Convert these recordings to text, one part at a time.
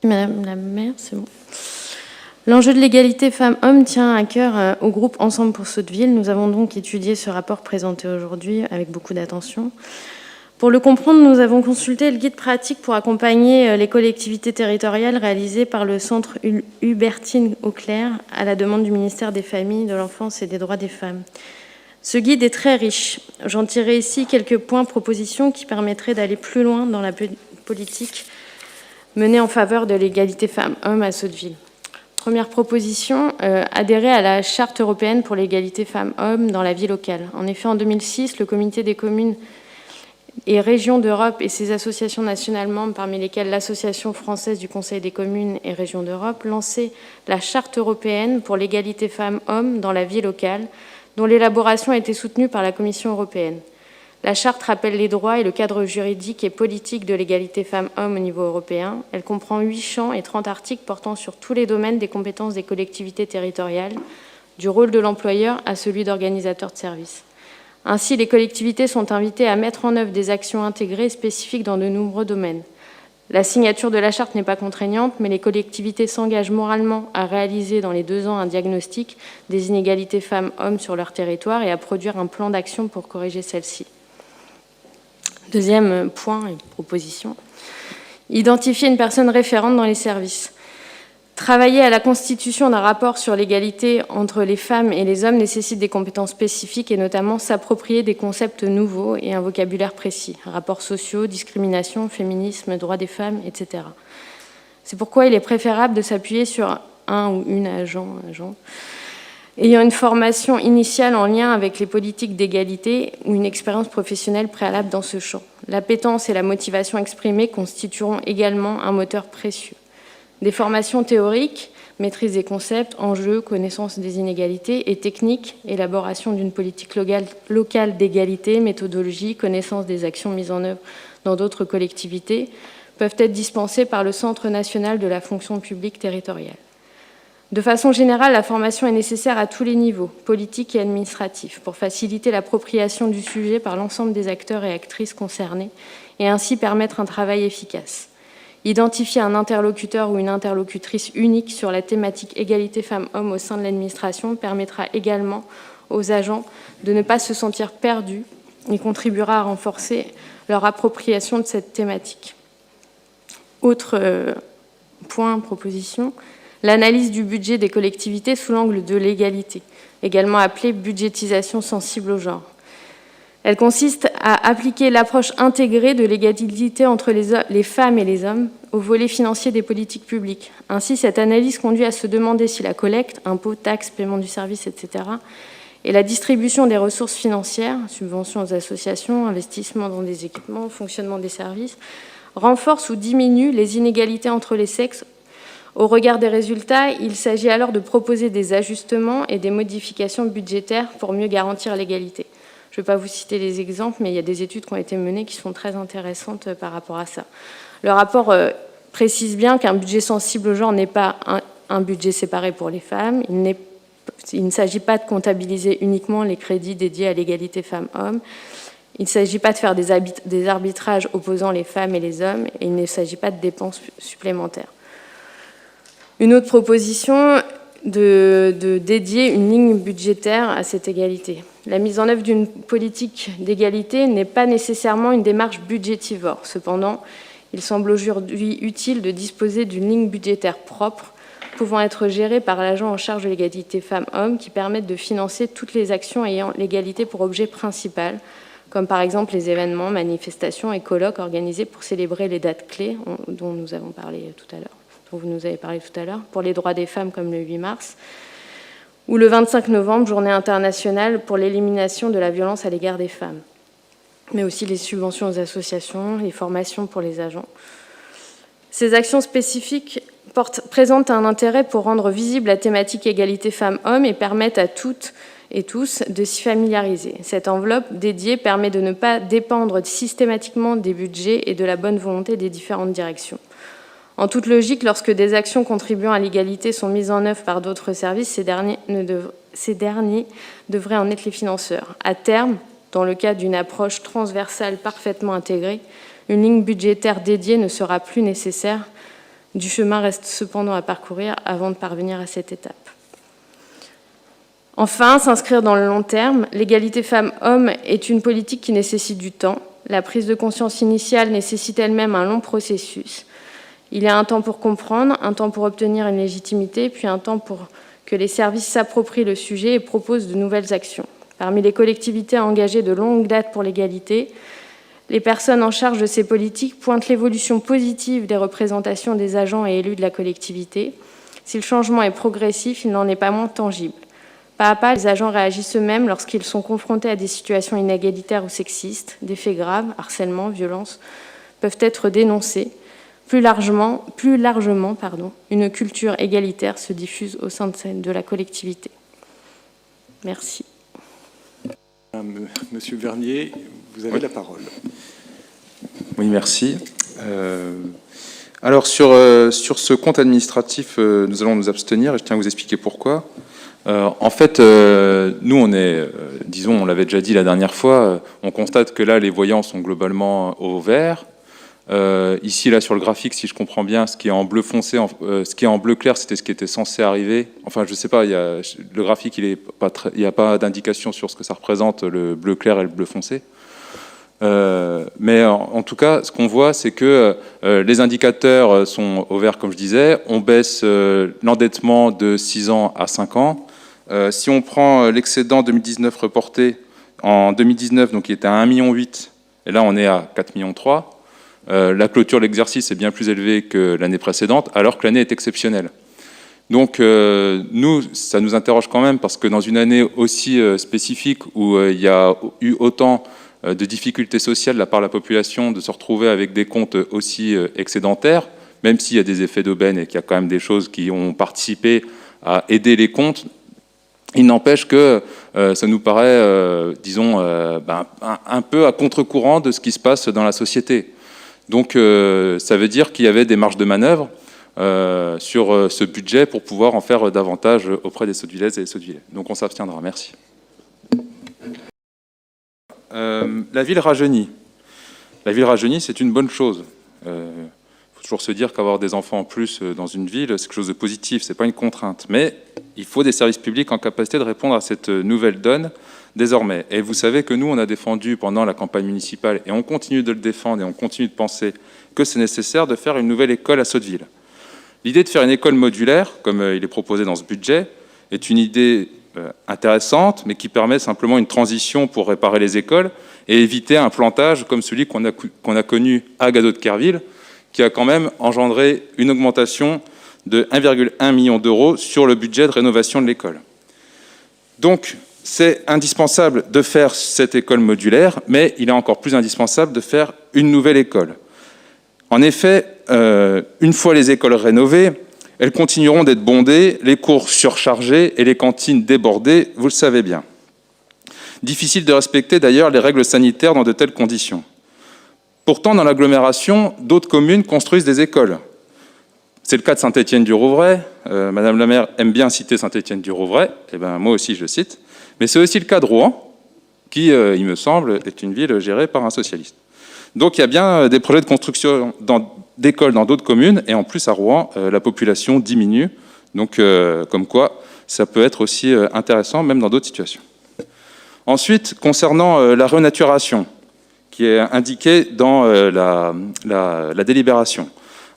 Madame la maire, c'est bon. L'enjeu de l'égalité femmes-hommes tient à cœur au groupe Ensemble pour Sotteville. Nous avons donc étudié ce rapport présenté aujourd'hui avec beaucoup d'attention. Pour le comprendre, nous avons consulté le guide pratique pour accompagner les collectivités territoriales réalisé par le centre Hubertine Auclair à la demande du ministère des Familles, de l'Enfance et des Droits des Femmes. Ce guide est très riche. J'en tirerai ici quelques points, propositions qui permettraient d'aller plus loin dans la politique menée en faveur de l'égalité femmes-hommes à Sotteville. Première proposition, adhérer à la Charte européenne pour l'égalité femmes-hommes dans la vie locale. En effet, en 2006, le Comité des communes et régions d'Europe et ses associations nationales membres, parmi lesquelles l'Association française du Conseil des communes et régions d'Europe, lançait la Charte européenne pour l'égalité femmes-hommes dans la vie locale, dont l'élaboration a été soutenue par la Commission européenne. La Charte rappelle les droits et le cadre juridique et politique de l'égalité femmes-hommes au niveau européen. Elle comprend 8 champs et 30 articles portant sur tous les domaines des compétences des collectivités territoriales, du rôle de l'employeur à celui d'organisateur de services. Ainsi, les collectivités sont invitées à mettre en œuvre des actions intégrées et spécifiques dans de nombreux domaines. La signature de la Charte n'est pas contraignante, mais les collectivités s'engagent moralement à réaliser dans les 2 ans un diagnostic des inégalités femmes-hommes sur leur territoire et à produire un plan d'action pour corriger celles-ci. Deuxième point et proposition, identifier une personne référente dans les services. Travailler à la constitution d'un rapport sur l'égalité entre les femmes et les hommes nécessite des compétences spécifiques et notamment s'approprier des concepts nouveaux et un vocabulaire précis. Rapports sociaux, discrimination, féminisme, droits des femmes, etc. C'est pourquoi il est préférable de s'appuyer sur un ou une agent ayant une formation initiale en lien avec les politiques d'égalité ou une expérience professionnelle préalable dans ce champ. L'appétence et la motivation exprimée constitueront également un moteur précieux. Des formations théoriques, maîtrise des concepts, enjeux, connaissance des inégalités et techniques, élaboration d'une politique locale d'égalité, méthodologie, connaissance des actions mises en œuvre dans d'autres collectivités, peuvent être dispensées par le Centre national de la fonction publique territoriale. De façon générale, la formation est nécessaire à tous les niveaux, politiques et administratifs, pour faciliter l'appropriation du sujet par l'ensemble des acteurs et actrices concernés et ainsi permettre un travail efficace. Identifier un interlocuteur ou une interlocutrice unique sur la thématique égalité femmes-hommes au sein de l'administration permettra également aux agents de ne pas se sentir perdus et contribuera à renforcer leur appropriation de cette thématique. Autre point, proposition, l'analyse du budget des collectivités sous l'angle de l'égalité, également appelée budgétisation sensible au genre. Elle consiste à appliquer l'approche intégrée de l'égalité entre les femmes et les hommes au volet financier des politiques publiques. Ainsi, cette analyse conduit à se demander si la collecte, impôts, taxes, paiement du service, etc., et la distribution des ressources financières, subventions aux associations, investissements dans des équipements, fonctionnement des services, renforce ou diminue les inégalités entre les sexes. Au regard des résultats, il s'agit alors de proposer des ajustements et des modifications budgétaires pour mieux garantir l'égalité. Je ne vais pas vous citer les exemples, mais il y a des études qui ont été menées qui sont très intéressantes par rapport à ça. Le rapport précise bien qu'un budget sensible au genre n'est pas un budget séparé pour les femmes. Il ne s'agit pas de comptabiliser uniquement les crédits dédiés à l'égalité femmes-hommes. Il ne s'agit pas de faire des arbitrages opposant les femmes et les hommes, et il ne s'agit pas de dépenses supplémentaires. Une autre proposition, de dédier une ligne budgétaire à cette égalité. La mise en œuvre d'une politique d'égalité n'est pas nécessairement une démarche budgétivore. Cependant, il semble aujourd'hui utile de disposer d'une ligne budgétaire propre, pouvant être gérée par l'agent en charge de l'égalité femmes-hommes, qui permettent de financer toutes les actions ayant l'égalité pour objet principal, comme par exemple les événements, manifestations et colloques organisés pour célébrer les dates clés dont nous avons parlé tout à l'heure. Dont vous nous avez parlé tout à l'heure, pour les droits des femmes comme le 8 mars, ou le 25 novembre, journée internationale pour l'élimination de la violence à l'égard des femmes, mais aussi les subventions aux associations, les formations pour les agents. Ces actions spécifiques présentent un intérêt pour rendre visible la thématique égalité femmes-hommes et permettent à toutes et tous de s'y familiariser. Cette enveloppe dédiée permet de ne pas dépendre systématiquement des budgets et de la bonne volonté des différentes directions. En toute logique, lorsque des actions contribuant à l'égalité sont mises en œuvre par d'autres services, ces derniers devraient en être les financeurs. À terme, dans le cadre d'une approche transversale parfaitement intégrée, une ligne budgétaire dédiée ne sera plus nécessaire, Du chemin reste cependant à parcourir avant de parvenir à cette étape. Enfin, s'inscrire dans le long terme, l'égalité femmes-hommes est une politique qui nécessite du temps. La prise de conscience initiale nécessite elle-même un long processus. Il y a un temps pour comprendre, un temps pour obtenir une légitimité, puis un temps pour que les services s'approprient le sujet et proposent de nouvelles actions. Parmi les collectivités engagées de longue date pour l'égalité, les personnes en charge de ces politiques pointent l'évolution positive des représentations des agents et élus de la collectivité. Si le changement est progressif, il n'en est pas moins tangible. Pas à pas, les agents réagissent eux-mêmes lorsqu'ils sont confrontés à des situations inégalitaires ou sexistes. Des faits graves, harcèlement, violences, peuvent être dénoncés. Plus largement, une culture égalitaire se diffuse au sein de la collectivité. Merci. Monsieur Vernier, vous avez la parole. Oui, merci. Alors, sur ce compte administratif, nous allons nous abstenir et je tiens à vous expliquer pourquoi. En fait, nous, on est, disons, on l'avait déjà dit la dernière fois, on constate que là, les voyants sont globalement au vert. Ici, là, sur le graphique, si je comprends bien, ce qui est en bleu foncé, ce qui est en bleu clair, c'était ce qui était censé arriver. Enfin, je sais pas, le graphique, il n'y a pas d'indication sur ce que ça représente, le bleu clair et le bleu foncé. Mais en tout cas, ce qu'on voit, c'est que les indicateurs sont au vert, comme je disais. On baisse l'endettement de 6 ans à 5 ans. Si on prend l'excédent 2019 reporté en 2019, donc il était à 1,8 million, et là on est à 4,3 millions. La clôture de l'exercice est bien plus élevée que l'année précédente, alors que l'année est exceptionnelle. Donc nous, ça nous interroge quand même, parce que dans une année aussi spécifique, où il y a eu autant de difficultés sociales de la part de la population, de se retrouver avec des comptes aussi excédentaires, même s'il y a des effets d'aubaine et qu'il y a quand même des choses qui ont participé à aider les comptes, il n'empêche que ça nous paraît, disons, un peu à contre-courant de ce qui se passe dans la société. Donc ça veut dire qu'il y avait des marges de manœuvre sur ce budget pour pouvoir en faire davantage auprès des Sottevillaises et des Sottevillais. Donc on s'abstiendra. Merci. La ville rajeunit. La ville rajeunit, c'est une bonne chose. Il faut toujours se dire qu'avoir des enfants en plus dans une ville, c'est quelque chose de positif, c'est pas une contrainte. Mais il faut des services publics en capacité de répondre à cette nouvelle donne désormais. Et vous savez que nous, on a défendu pendant la campagne municipale, et on continue de le défendre, et on continue de penser que c'est nécessaire de faire une nouvelle école à Sotteville. L'idée de faire une école modulaire, comme il est proposé dans ce budget, est une idée intéressante, mais qui permet simplement une transition pour réparer les écoles et éviter un plantage comme celui qu'on a connu à Gadaud-de-Querville, qui a quand même engendré une augmentation de 1,1 million d'euros sur le budget de rénovation de l'école. Donc, c'est indispensable de faire cette école modulaire, mais il est encore plus indispensable de faire une nouvelle école. En effet, une fois les écoles rénovées, elles continueront d'être bondées, les cours surchargés et les cantines débordées, vous le savez bien. Difficile de respecter d'ailleurs les règles sanitaires dans de telles conditions. Pourtant, dans l'agglomération, d'autres communes construisent des écoles. C'est le cas de Saint-Étienne-du-Rouvray. Madame la maire aime bien citer Saint-Étienne-du-Rouvray. Eh ben, moi aussi, je le cite. Mais c'est aussi le cas de Rouen, qui, il me semble, est une ville gérée par un socialiste. Donc, il y a bien des projets de construction d'écoles dans d'autres communes. Et en plus, à Rouen, la population diminue. Donc, comme quoi, ça peut être aussi intéressant, même dans d'autres situations. Ensuite, concernant la renaturation, qui est indiquée dans la délibération.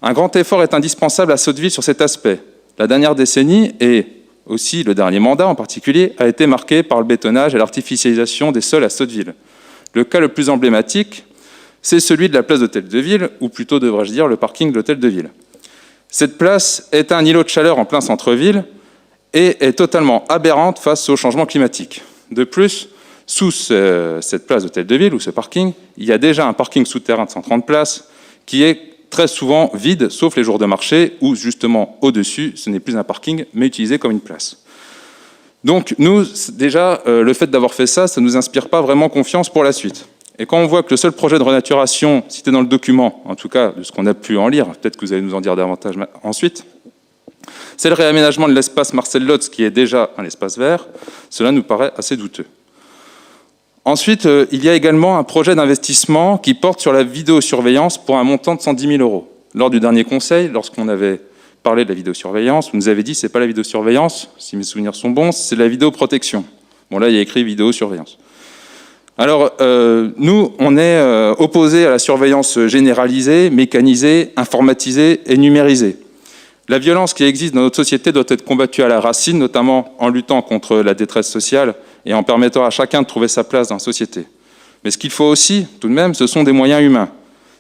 Un grand effort est indispensable à Sotteville sur cet aspect. La dernière décennie, et aussi le dernier mandat en particulier, a été marqué par le bétonnage et l'artificialisation des sols à Sotteville. Le cas le plus emblématique, c'est celui de la place d'Hôtel de Ville, ou plutôt devrais-je dire le parking de l'Hôtel de Ville. Cette place est un îlot de chaleur en plein centre-ville et est totalement aberrante face au changement climatique. De plus, sous cette place d'Hôtel de Ville, ou ce parking, il y a déjà un parking souterrain de 130 places qui est très souvent vide, sauf les jours de marché, où justement au-dessus, ce n'est plus un parking, mais utilisé comme une place. Donc nous, déjà, le fait d'avoir fait ça, ça ne nous inspire pas vraiment confiance pour la suite. Et quand on voit que le seul projet de renaturation cité dans le document, en tout cas de ce qu'on a pu en lire, peut-être que vous allez nous en dire davantage ensuite, c'est le réaménagement de l'espace Marcel Lotz, qui est déjà un espace vert, cela nous paraît assez douteux. Ensuite, il y a également un projet d'investissement qui porte sur la vidéosurveillance pour un montant de 110 000 €. lors du dernier conseil, lorsqu'on avait parlé de la vidéosurveillance, vous nous avez dit c'est pas la vidéosurveillance, si mes souvenirs sont bons, c'est la vidéoprotection. Bon là, il y a écrit vidéosurveillance. Alors, nous, on est opposés à la surveillance généralisée, mécanisée, informatisée et numérisée. La violence qui existe dans notre société doit être combattue à la racine, notamment en luttant contre la détresse sociale et en permettant à chacun de trouver sa place dans la société. Mais ce qu'il faut aussi, tout de même, ce sont des moyens humains.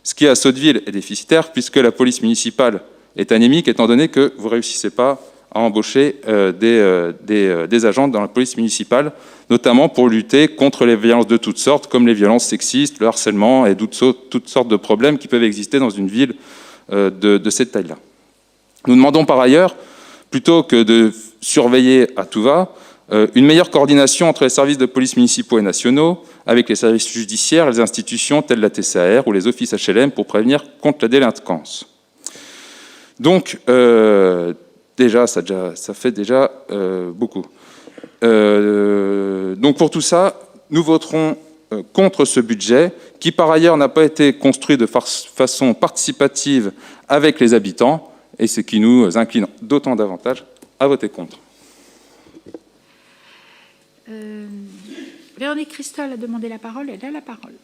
Ce qui, à Sotteville, est déficitaire, puisque la police municipale est anémique, étant donné que vous ne réussissez pas à embaucher des agents dans la police municipale, notamment pour lutter contre les violences de toutes sortes, comme les violences sexistes, le harcèlement et toutes sortes de problèmes qui peuvent exister dans une ville de cette taille-là. Nous demandons par ailleurs, plutôt que de surveiller à tout va, une meilleure coordination entre les services de police municipaux et nationaux, avec les services judiciaires, les institutions telles la TCAR ou les offices HLM pour prévenir contre la délinquance. Donc, déjà, ça fait déjà beaucoup. Donc pour tout ça, nous voterons contre ce budget, qui par ailleurs n'a pas été construit de façon participative avec les habitants, et ce qui nous incline d'autant davantage à voter contre. Véronique Christol a demandé la parole, elle a la parole.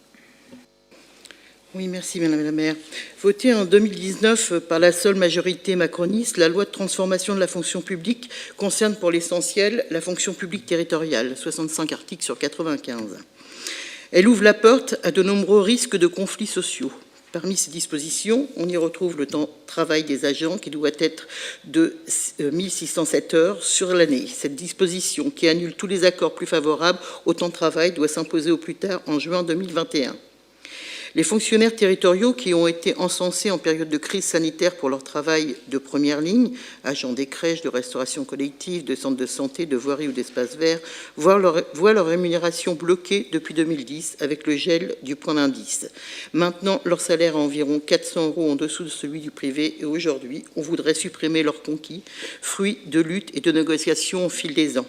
Oui, merci Madame la maire. Votée en 2019 par la seule majorité macroniste, la loi de transformation de la fonction publique concerne pour l'essentiel la fonction publique territoriale, 65 articles sur 95. Elle ouvre la porte à de nombreux risques de conflits sociaux. Parmi ces dispositions, on y retrouve le temps de travail des agents qui doit être de 1607 heures sur l'année. Cette disposition, qui annule tous les accords plus favorables au temps de travail, doit s'imposer au plus tard en juin 2021. Les fonctionnaires territoriaux qui ont été encensés en période de crise sanitaire pour leur travail de première ligne, agents des crèches, de restauration collective, de centres de santé, de voirie ou d'espaces verts, voient leur rémunération bloquée depuis 2010 avec le gel du point d'indice. Maintenant, leur salaire est environ 400 € en dessous de celui du privé et aujourd'hui, on voudrait supprimer leur conquis, fruit de luttes et de négociations au fil des ans.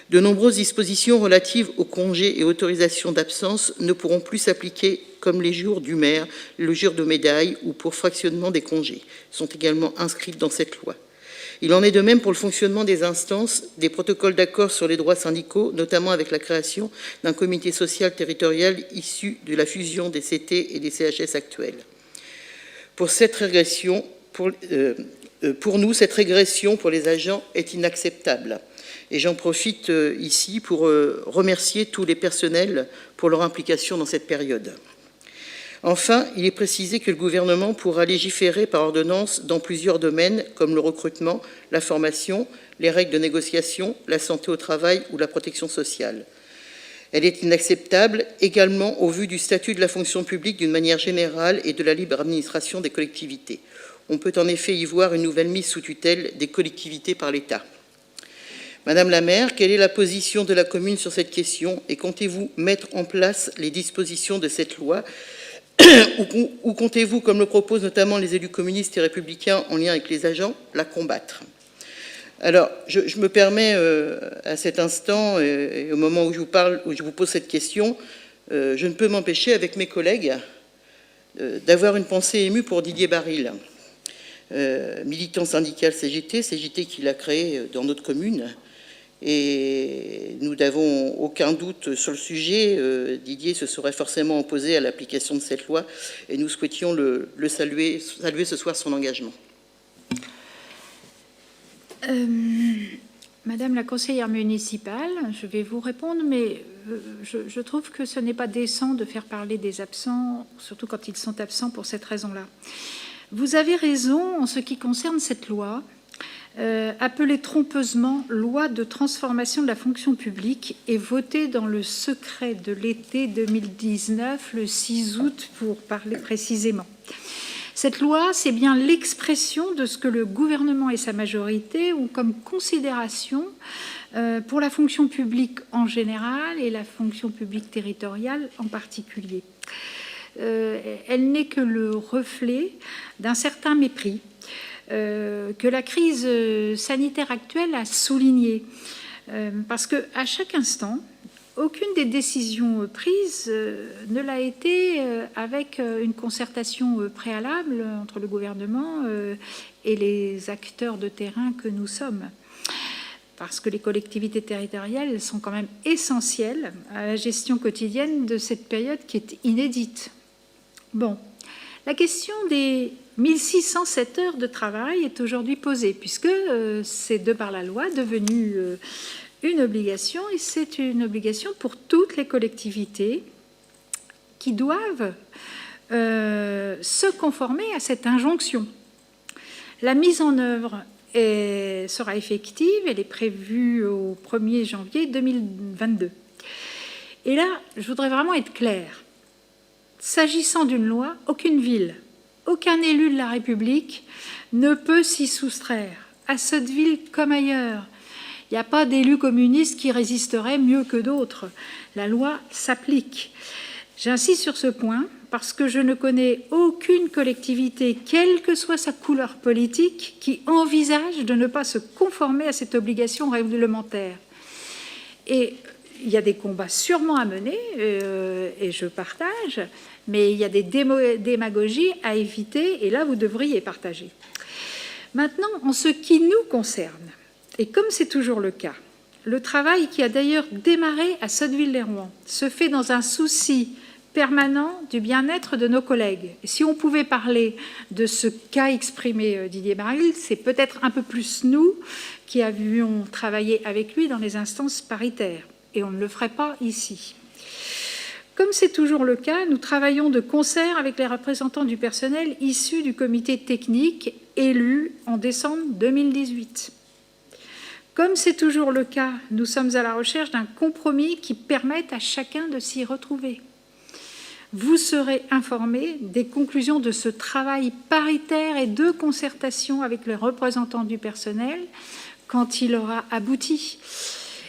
De nombreuses dispositions relatives aux congés et autorisations d'absence ne pourront plus s'appliquer comme les jours du maire, le jour de médaille ou pour fractionnement des congés, sont également inscrites dans cette loi. Il en est de même pour le fonctionnement des instances, des protocoles d'accord sur les droits syndicaux, notamment avec la création d'un comité social territorial issu de la fusion des CT et des CHS actuels. Pour nous, cette régression pour les agents est inacceptable. Et j'en profite ici pour remercier tous les personnels pour leur implication dans cette période. Enfin, il est précisé que le gouvernement pourra légiférer par ordonnance dans plusieurs domaines, comme le recrutement, la formation, les règles de négociation, la santé au travail ou la protection sociale. Elle est inacceptable également au vu du statut de la fonction publique d'une manière générale et de la libre administration des collectivités. On peut en effet y voir une nouvelle mise sous tutelle des collectivités par l'État. Madame la maire, quelle est la position de la commune sur cette question et comptez-vous mettre en place les dispositions de cette loi ou comptez-vous, comme le proposent notamment les élus communistes et républicains en lien avec les agents, la combattre? Alors, je me permets à cet instant, et au moment où je vous parle, où je vous pose cette question, je ne peux m'empêcher avec mes collègues d'avoir une pensée émue pour Didier Baril, militant syndical CGT qu'il a créé dans notre commune. Et nous n'avons aucun doute sur le sujet. Didier se serait forcément opposé à l'application de cette loi et nous souhaitions le saluer ce soir son engagement. Madame la conseillère municipale, je vais vous répondre, mais je trouve que ce n'est pas décent de faire parler des absents, surtout quand ils sont absents pour cette raison-là. Vous avez raison en ce qui concerne cette loi, appelée trompeusement loi de transformation de la fonction publique et votée dans le secret de l'été 2019, le 6 août pour parler précisément. Cette loi, c'est bien l'expression de ce que le gouvernement et sa majorité ont comme considération pour la fonction publique en général et la fonction publique territoriale en particulier. Elle n'est que le reflet d'un certain mépris que la crise sanitaire actuelle a souligné. Parce qu'à chaque instant, aucune des décisions prises ne l'a été avec une concertation préalable entre le gouvernement et les acteurs de terrain que nous sommes. Parce que les collectivités territoriales elles sont quand même essentielles à la gestion quotidienne de cette période qui est inédite. Bon, la question des 1607 heures de travail est aujourd'hui posée, puisque c'est de par la loi devenu une obligation, et c'est une obligation pour toutes les collectivités qui doivent se conformer à cette injonction. La mise en œuvre sera effective, elle est prévue au 1er janvier 2022. Et là, je voudrais vraiment être claire. S'agissant d'une loi, aucune ville, aucun élu de la République ne peut s'y soustraire, à Sotteville comme ailleurs. Il n'y a pas d'élus communistes qui résisteraient mieux que d'autres. La loi s'applique. J'insiste sur ce point parce que je ne connais aucune collectivité, quelle que soit sa couleur politique, qui envisage de ne pas se conformer à cette obligation réglementaire. Et il y a des combats sûrement à mener, et je partage, mais il y a des démagogies à éviter, et là, vous devriez partager. Maintenant, en ce qui nous concerne, et comme c'est toujours le cas, le travail qui a d'ailleurs démarré à Sotteville-lès-Rouen se fait dans un souci permanent du bien-être de nos collègues. Et si on pouvait parler de ce qu'a exprimé Didier Baril, c'est peut-être un peu plus nous qui avions travaillé avec lui dans les instances paritaires. Et on ne le ferait pas ici. Comme c'est toujours le cas, nous travaillons de concert avec les représentants du personnel issus du comité technique élu en décembre 2018. Comme c'est toujours le cas, nous sommes à la recherche d'un compromis qui permette à chacun de s'y retrouver. Vous serez informés des conclusions de ce travail paritaire et de concertation avec les représentants du personnel quand il aura abouti.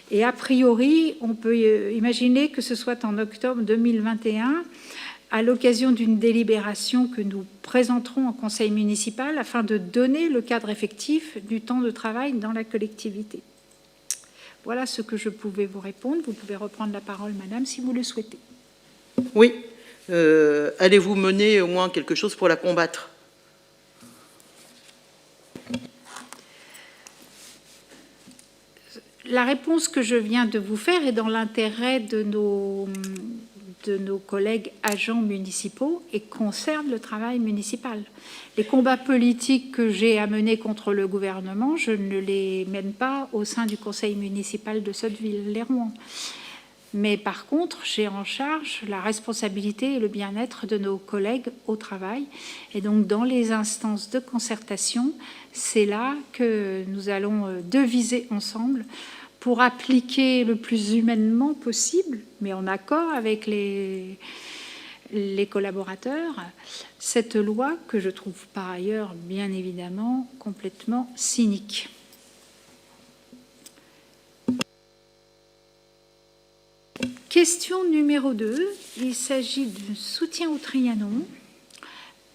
Et a priori, on peut imaginer que ce soit en octobre 2021, à l'occasion d'une délibération que nous présenterons en conseil municipal afin de donner le cadre effectif du temps de travail dans la collectivité. Voilà ce que je pouvais vous répondre. Vous pouvez reprendre la parole, madame, si vous le souhaitez. Oui. Allez-vous mener au moins quelque chose pour la combattre ? La réponse que je viens de vous faire est dans l'intérêt de nos collègues agents municipaux et concerne le travail municipal. Les combats politiques que j'ai à mener contre le gouvernement, je ne les mène pas au sein du conseil municipal de Sotteville-lès-Rouen. Mais par contre, j'ai en charge la responsabilité et le bien-être de nos collègues au travail. Et donc, dans les instances de concertation, c'est là que nous allons deviser ensemble pour appliquer le plus humainement possible, mais en accord avec les collaborateurs, cette loi que je trouve par ailleurs, bien évidemment, complètement cynique. Question numéro 2, il s'agit du soutien au Trianon,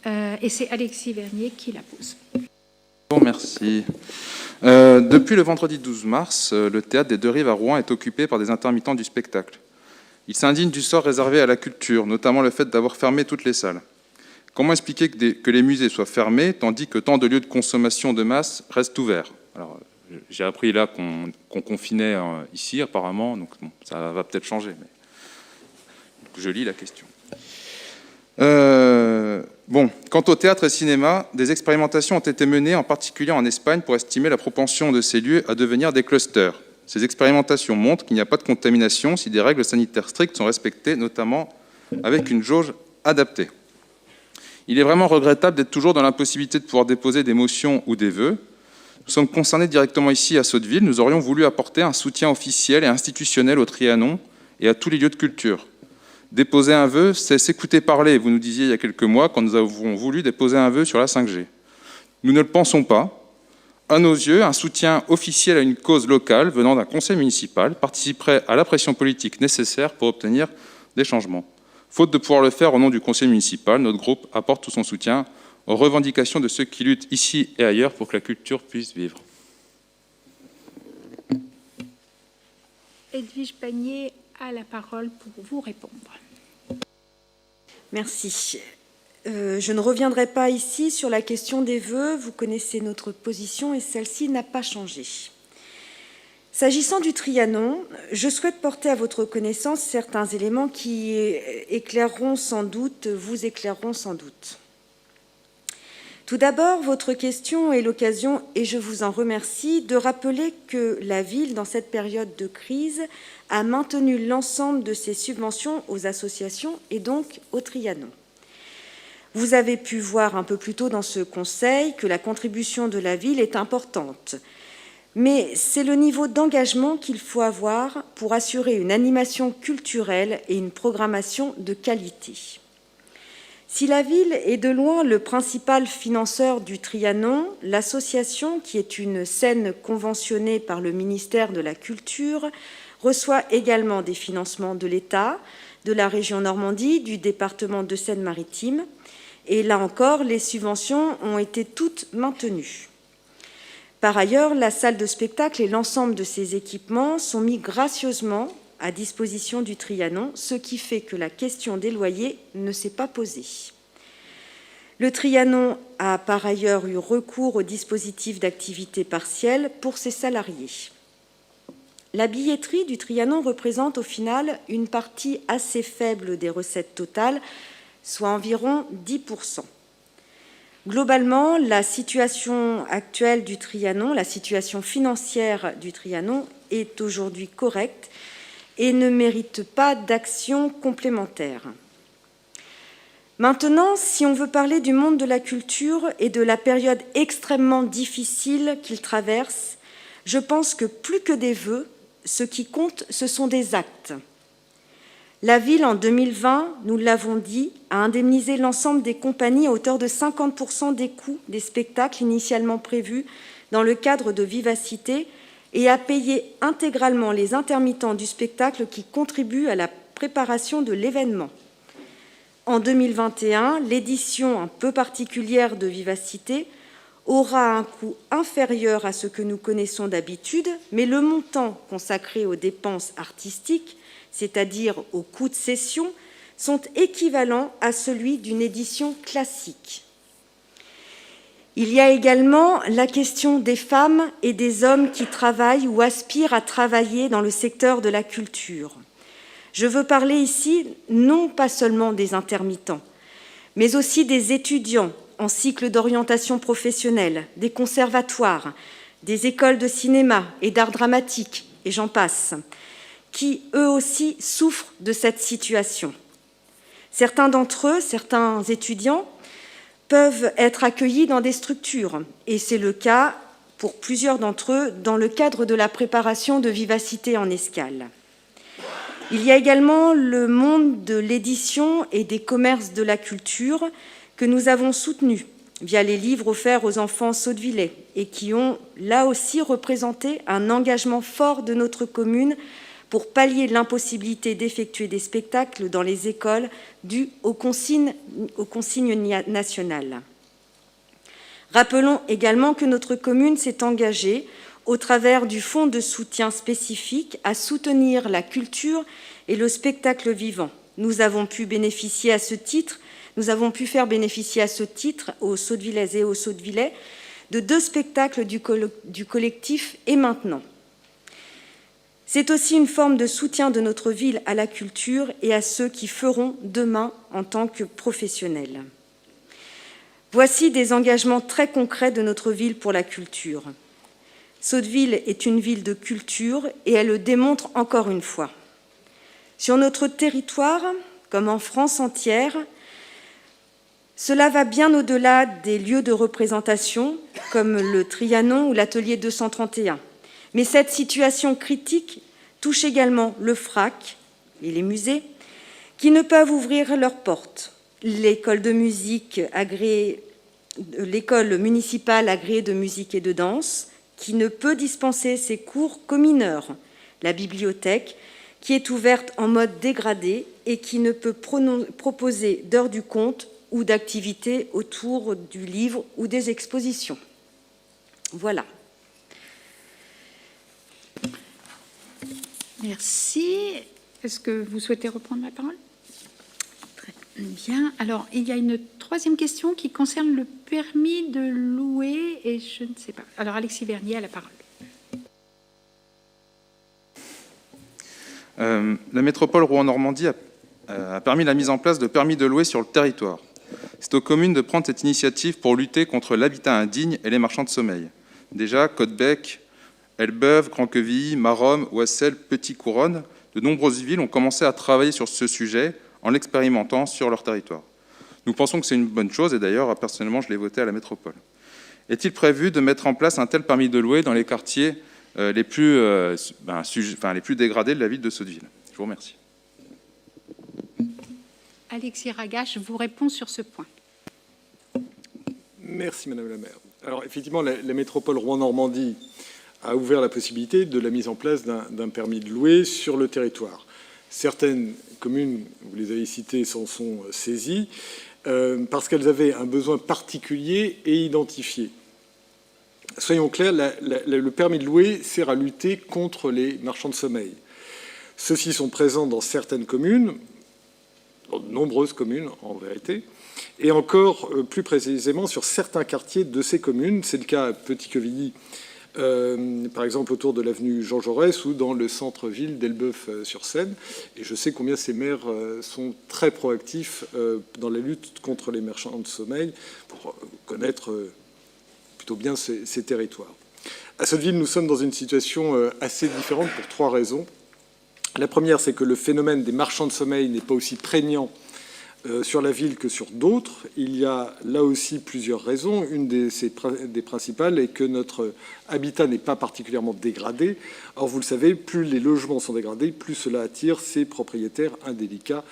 et c'est Alexis Vernier qui la pose. Bon, merci. Depuis le vendredi 12 mars, le théâtre des Deux Rives à Rouen est occupé par des intermittents du spectacle. Ils s'indignent du sort réservé à la culture, notamment le fait d'avoir fermé toutes les salles. Comment expliquer que les musées soient fermés, tandis que tant de lieux de consommation de masse restent ouverts ? Alors, j'ai appris là qu'on confinait ici, apparemment, donc bon, ça va peut-être changer. Mais je lis la question. Bon, quant au théâtre et cinéma, des expérimentations ont été menées, en particulier en Espagne, pour estimer la propension de ces lieux à devenir des clusters. Ces expérimentations montrent qu'il n'y a pas de contamination si des règles sanitaires strictes sont respectées, notamment avec une jauge adaptée. Il est vraiment regrettable d'être toujours dans l'impossibilité de pouvoir déposer des motions ou des vœux. Nous sommes concernés directement ici à Sotteville. Nous aurions voulu apporter un soutien officiel et institutionnel au Trianon et à tous les lieux de culture. Déposer un vœu, c'est s'écouter parler, vous nous disiez il y a quelques mois, quand nous avons voulu déposer un vœu sur la 5G. Nous ne le pensons pas. À nos yeux, un soutien officiel à une cause locale venant d'un conseil municipal participerait à la pression politique nécessaire pour obtenir des changements. Faute de pouvoir le faire au nom du conseil municipal, notre groupe apporte tout son soutien aux revendications de ceux qui luttent ici et ailleurs pour que la culture puisse vivre. Edwige Panier a la parole pour vous répondre. Merci. Je ne reviendrai pas ici sur la question des vœux. Vous connaissez notre position et celle-ci n'a pas changé. S'agissant du Trianon, je souhaite porter à votre connaissance certains éléments qui vous éclaireront sans doute. Tout d'abord, votre question est l'occasion, et je vous en remercie, de rappeler que la ville, dans cette période de crise, a maintenu l'ensemble de ses subventions aux associations et donc au Trianon. Vous avez pu voir un peu plus tôt dans ce conseil que la contribution de la ville est importante. Mais c'est le niveau d'engagement qu'il faut avoir pour assurer une animation culturelle et une programmation de qualité. Si la ville est de loin le principal financeur du Trianon, l'association, qui est une scène conventionnée par le ministère de la Culture, reçoit également des financements de l'État, de la région Normandie, du département de Seine-Maritime. Et là encore, les subventions ont été toutes maintenues. Par ailleurs, la salle de spectacle et l'ensemble de ses équipements sont mis gracieusement à disposition du Trianon, ce qui fait que la question des loyers ne s'est pas posée. Le Trianon a par ailleurs eu recours au dispositif d'activité partielle pour ses salariés. La billetterie du Trianon représente au final une partie assez faible des recettes totales, soit environ 10%. Globalement, la situation actuelle du Trianon, la situation financière du Trianon est aujourd'hui correcte et ne mérite pas d'action complémentaire. Maintenant, si on veut parler du monde de la culture et de la période extrêmement difficile qu'il traverse, je pense que plus que des vœux, ce qui compte, ce sont des actes. La ville, en 2020, nous l'avons dit, a indemnisé l'ensemble des compagnies à hauteur de 50% des coûts des spectacles initialement prévus dans le cadre de Vivacité et a payé intégralement les intermittents du spectacle qui contribuent à la préparation de l'événement. En 2021, l'édition un peu particulière de Vivacité aura un coût inférieur à ce que nous connaissons d'habitude, mais le montant consacré aux dépenses artistiques, c'est-à-dire aux coûts de cession, sont équivalents à celui d'une édition classique. Il y a également la question des femmes et des hommes qui travaillent ou aspirent à travailler dans le secteur de la culture. Je veux parler ici non pas seulement des intermittents, mais aussi des étudiants en cycle d'orientation professionnelle, des conservatoires, des écoles de cinéma et d'art dramatique, et j'en passe, qui, eux aussi, souffrent de cette situation. Certains d'entre eux, certains étudiants, peuvent être accueillis dans des structures, et c'est le cas pour plusieurs d'entre eux dans le cadre de la préparation de Vivacité en Escale. Il y a également le monde de l'édition et des commerces de la culture que nous avons soutenus via les livres offerts aux enfants saudevillais et qui ont, là aussi, représenté un engagement fort de notre commune pour pallier l'impossibilité d'effectuer des spectacles dans les écoles dues aux consignes nationales. Rappelons également que notre commune s'est engagée, au travers du fonds de soutien spécifique, à soutenir la culture et le spectacle vivant. Nous avons pu faire bénéficier à ce titre aux Saudevillaises et aux Saudevillais de 2 spectacles du collectif Et Maintenant. C'est aussi une forme de soutien de notre ville à la culture et à ceux qui feront demain en tant que professionnels. Voici des engagements très concrets de notre ville pour la culture. Sotteville est une ville de culture et elle le démontre encore une fois. Sur notre territoire, comme en France entière, cela va bien au-delà des lieux de représentation, comme le Trianon ou l'Atelier 231. Mais cette situation critique touche également le FRAC et les musées, qui ne peuvent ouvrir leurs portes. L'école municipale agréée de musique et de danse, qui ne peut dispenser ses cours qu'aux mineurs. La bibliothèque, qui est ouverte en mode dégradé et qui ne peut proposer d'heures du compte ou d'activités autour du livre ou des expositions. Voilà. Merci. Est-ce que vous souhaitez reprendre la parole? Très bien. Alors, il y a une troisième question qui concerne le permis de louer, et je ne sais pas. Alors, Alexis Vernier a la parole. La métropole Rouen-Normandie a permis la mise en place de permis de louer sur le territoire. C'est aux communes de prendre cette initiative pour lutter contre l'habitat indigne et les marchands de sommeil. Déjà, Caudebec, Elbeuf, Grand-Quevilly, Maromme, Ouessel, Petit-Couronne, de nombreuses villes ont commencé à travailler sur ce sujet en l'expérimentant sur leur territoire. Nous pensons que c'est une bonne chose, et d'ailleurs, personnellement, je l'ai voté à la métropole. Est-il prévu de mettre en place un tel permis de louer dans les quartiers les plus dégradés de la ville de Sotteville? Je vous remercie. Alexis Ragache vous répond sur ce point. Merci, Madame la maire. Alors, effectivement, la métropole Rouen-Normandie a ouvert la possibilité de la mise en place d'un permis de louer sur le territoire. Certaines communes, vous les avez citées, s'en sont saisies parce qu'elles avaient un besoin particulier et identifié. Soyons clairs, le permis de louer sert à lutter contre les marchands de sommeil. Ceux-ci sont présents dans certaines communes, dans de nombreuses communes en vérité, et encore plus précisément sur certains quartiers de ces communes. C'est le cas à Petit-Quevilly, par exemple autour de l'avenue Jean Jaurès ou dans le centre-ville d'Elbeuf-sur-Seine. Et je sais combien ces maires sont très proactifs dans la lutte contre les marchands de sommeil pour connaître plutôt bien ces territoires. À Sotteville, nous sommes dans une situation assez différente pour trois raisons. La première, c'est que le phénomène des marchands de sommeil n'est pas aussi prégnant sur la ville que sur d'autres. Il y a là aussi plusieurs raisons. Une des principales est que notre habitat n'est pas particulièrement dégradé. Or, vous le savez, plus les logements sont dégradés, plus cela attire ces propriétaires indélicats.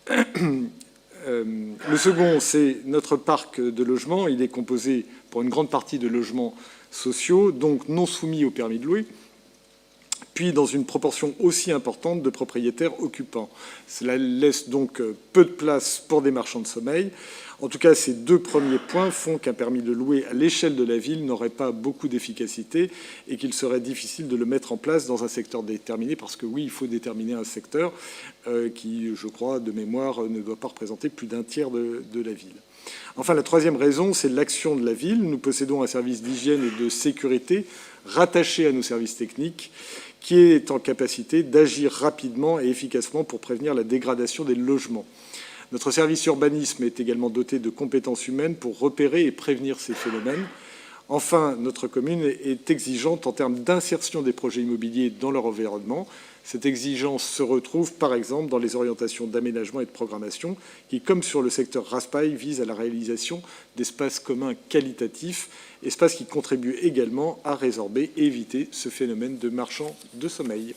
Le second, c'est notre parc de logements. Il est composé pour une grande partie de logements sociaux, donc non soumis au permis de louer, puis dans une proportion aussi importante de propriétaires occupants. Cela laisse donc peu de place pour des marchands de sommeil. En tout cas, ces deux premiers points font qu'un permis de louer à l'échelle de la ville n'aurait pas beaucoup d'efficacité et qu'il serait difficile de le mettre en place dans un secteur déterminé, parce que oui, il faut déterminer un secteur qui, je crois, de mémoire, ne doit pas représenter plus d'un tiers de la ville. Enfin, la troisième raison, c'est l'action de la ville. Nous possédons un service d'hygiène et de sécurité rattaché à nos services techniques, qui est en capacité d'agir rapidement et efficacement pour prévenir la dégradation des logements. Notre service urbanisme est également doté de compétences humaines pour repérer et prévenir ces phénomènes. Enfin, notre commune est exigeante en termes d'insertion des projets immobiliers dans leur environnement. Cette exigence se retrouve, par exemple, dans les orientations d'aménagement et de programmation qui, comme sur le secteur Raspail, visent à la réalisation d'espaces communs qualitatifs, espaces qui contribuent également à résorber et éviter ce phénomène de marchands de sommeil.